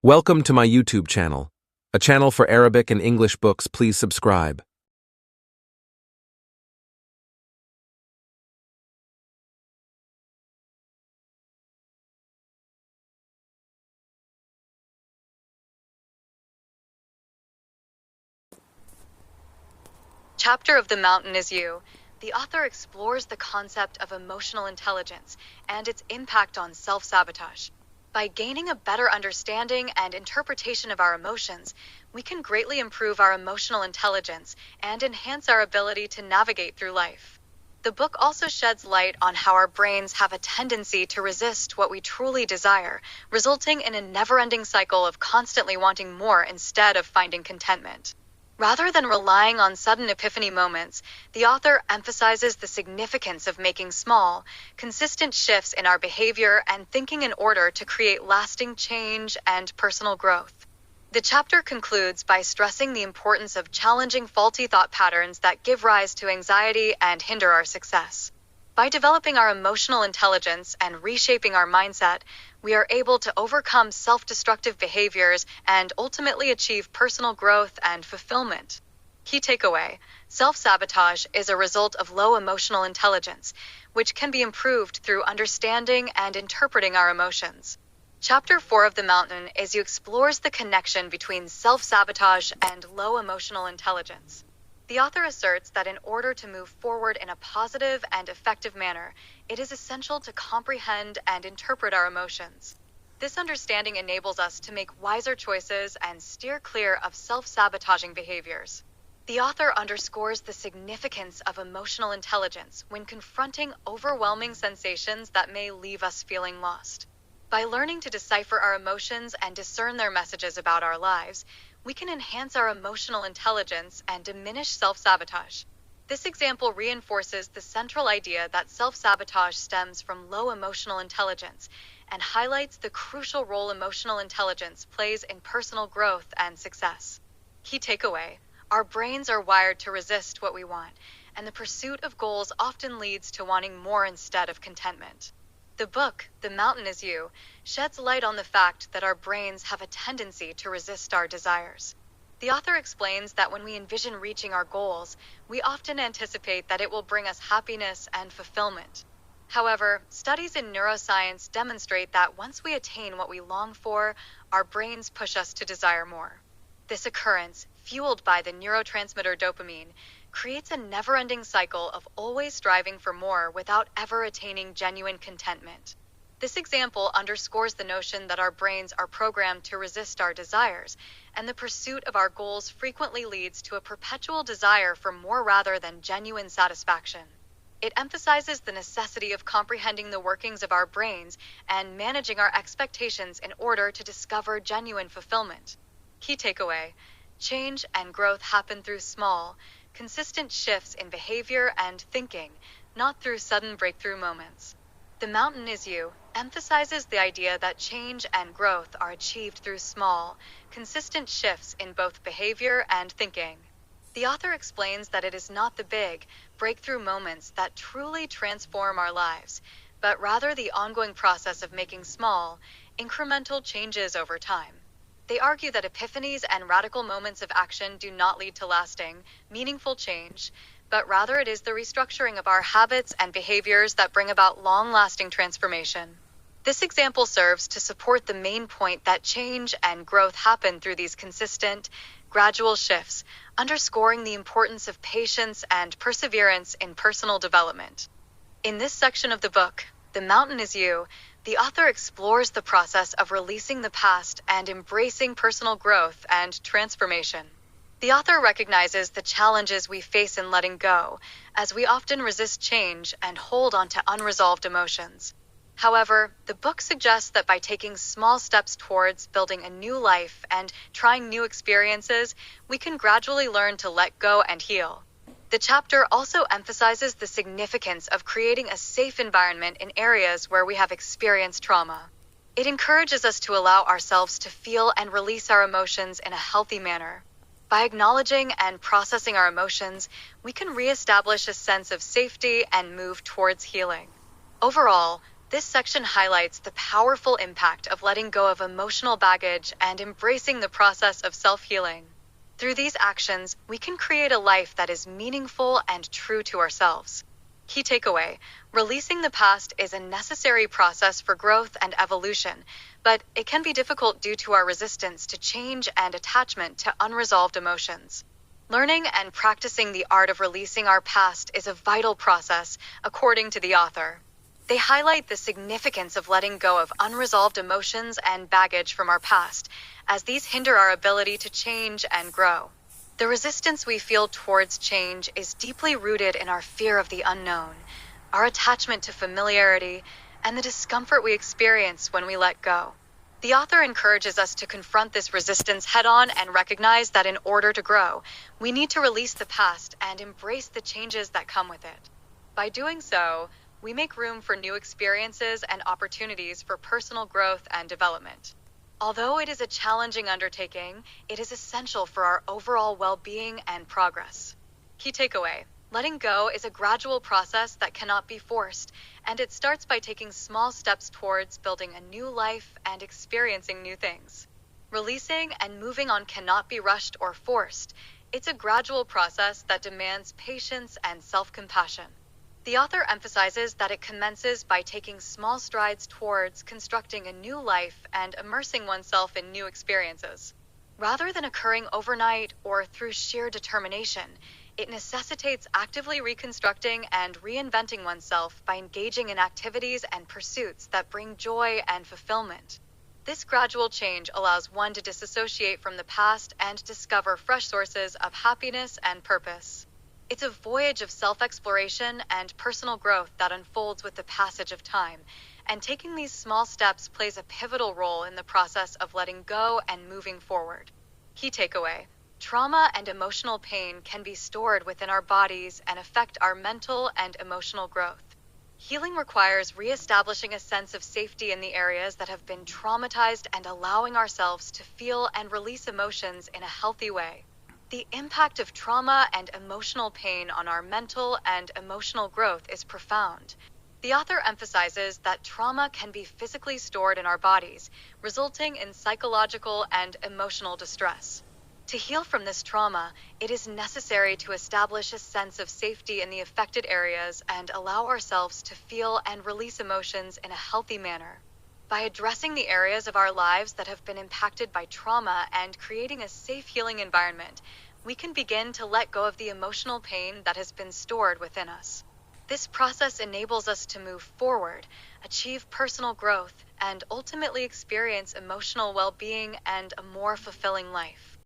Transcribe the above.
Welcome to my YouTube channel, a channel for Arabic and English books. Please subscribe. Chapter of The Mountain is You. The author explores the concept of emotional intelligence and its impact on self-sabotage. By gaining a better understanding and interpretation of our emotions, we can greatly improve our emotional intelligence and enhance our ability to navigate through life. The book also sheds light on how our brains have a tendency to resist what we truly desire, resulting in a never-ending cycle of constantly wanting more instead of finding contentment. Rather than relying on sudden epiphany moments, the author emphasizes the significance of making small, consistent shifts in our behavior and thinking in order to create lasting change and personal growth. The chapter concludes by stressing the importance of challenging faulty thought patterns that give rise to anxiety and hinder our success. By developing our emotional intelligence and reshaping our mindset, we are able to overcome self-destructive behaviors and ultimately achieve personal growth and fulfillment. Key takeaway: self-sabotage is a result of low emotional intelligence, which can be improved through understanding and interpreting our emotions. Chapter 4 of The Mountain is You explores the connection between self-sabotage and low emotional intelligence. The author asserts that in order to move forward in a positive and effective manner, it is essential to comprehend and interpret our emotions. This understanding enables us to make wiser choices and steer clear of self-sabotaging behaviors. The author underscores the significance of emotional intelligence when confronting overwhelming sensations that may leave us feeling lost. By learning to decipher our emotions and discern their messages about our lives, we can enhance our emotional intelligence and diminish self-sabotage. This example reinforces the central idea that self-sabotage stems from low emotional intelligence and highlights the crucial role emotional intelligence plays in personal growth and success. Key takeaway: our brains are wired to resist what we want, and the pursuit of goals often leads to wanting more instead of contentment. The book, The Mountain is You, sheds light on the fact that our brains have a tendency to resist our desires. The author explains that when we envision reaching our goals, we often anticipate that it will bring us happiness and fulfillment. However, studies in neuroscience demonstrate that once we attain what we long for, our brains push us to desire more. This occurrence, fueled by the neurotransmitter dopamine, creates a never-ending cycle of always striving for more without ever attaining genuine contentment. This example underscores the notion that our brains are programmed to resist our desires, and the pursuit of our goals frequently leads to a perpetual desire for more rather than genuine satisfaction. It emphasizes the necessity of comprehending the workings of our brains and managing our expectations in order to discover genuine fulfillment. Key takeaway: change and growth happen through small, consistent shifts in behavior and thinking, not through sudden breakthrough moments. The Mountain is You emphasizes the idea that change and growth are achieved through small, consistent shifts in both behavior and thinking. The author explains that it is not the big, breakthrough moments that truly transform our lives, but rather the ongoing process of making small, incremental changes over time. They argue that epiphanies and radical moments of action do not lead to lasting, meaningful change, but rather it is the restructuring of our habits and behaviors that bring about long-lasting transformation. This example serves to support the main point that change and growth happen through these consistent, gradual shifts, underscoring the importance of patience and perseverance in personal development. In this section of the book, The Mountain is You, the author explores the process of releasing the past and embracing personal growth and transformation. The author recognizes the challenges we face in letting go, as we often resist change and hold on to unresolved emotions. However, the book suggests that by taking small steps towards building a new life and trying new experiences, we can gradually learn to let go and heal. The chapter also emphasizes the significance of creating a safe environment in areas where we have experienced trauma. It encourages us to allow ourselves to feel and release our emotions in a healthy manner. By acknowledging and processing our emotions, we can reestablish a sense of safety and move towards healing. Overall, This section highlights the powerful impact of letting go of emotional baggage and embracing the process of self-healing. Through these actions, we can create a life that is meaningful and true to ourselves. Key takeaway: releasing the past is a necessary process for growth and evolution, but it can be difficult due to our resistance to change and attachment to unresolved emotions. Learning and practicing the art of releasing our past is a vital process, according to the author. They highlight the significance of letting go of unresolved emotions and baggage from our past, as these hinder our ability to change and grow. The resistance we feel towards change is deeply rooted in our fear of the unknown, our attachment to familiarity, and the discomfort we experience when we let go. The author encourages us to confront this resistance head-on and recognize that in order to grow, we need to release the past and embrace the changes that come with it. By doing so, we make room for new experiences and opportunities for personal growth and development. Although it is a challenging undertaking, it is essential for our overall well-being and progress. Key takeaway: letting go is a gradual process that cannot be forced, and it starts by taking small steps towards building a new life and experiencing new things. Releasing and moving on cannot be rushed or forced. It's a gradual process that demands patience and self-compassion. The author emphasizes that it commences by taking small strides towards constructing a new life and immersing oneself in new experiences. Rather than occurring overnight or through sheer determination, it necessitates actively reconstructing and reinventing oneself by engaging in activities and pursuits that bring joy and fulfillment. This gradual change allows one to disassociate from the past and discover fresh sources of happiness and purpose. It's a voyage of self-exploration and personal growth that unfolds with the passage of time, and taking these small steps plays a pivotal role in the process of letting go and moving forward. Key takeaway: trauma and emotional pain can be stored within our bodies and affect our mental and emotional growth. Healing requires reestablishing a sense of safety in the areas that have been traumatized and allowing ourselves to feel and release emotions in a healthy way. The impact of trauma and emotional pain on our mental and emotional growth is profound. The author emphasizes that trauma can be physically stored in our bodies, resulting in psychological and emotional distress. To heal from this trauma, it is necessary to establish a sense of safety in the affected areas and allow ourselves to feel and release emotions in a healthy manner. By addressing the areas of our lives that have been impacted by trauma and creating a safe healing environment, we can begin to let go of the emotional pain that has been stored within us. This process enables us to move forward, achieve personal growth, and ultimately experience emotional well-being and a more fulfilling life.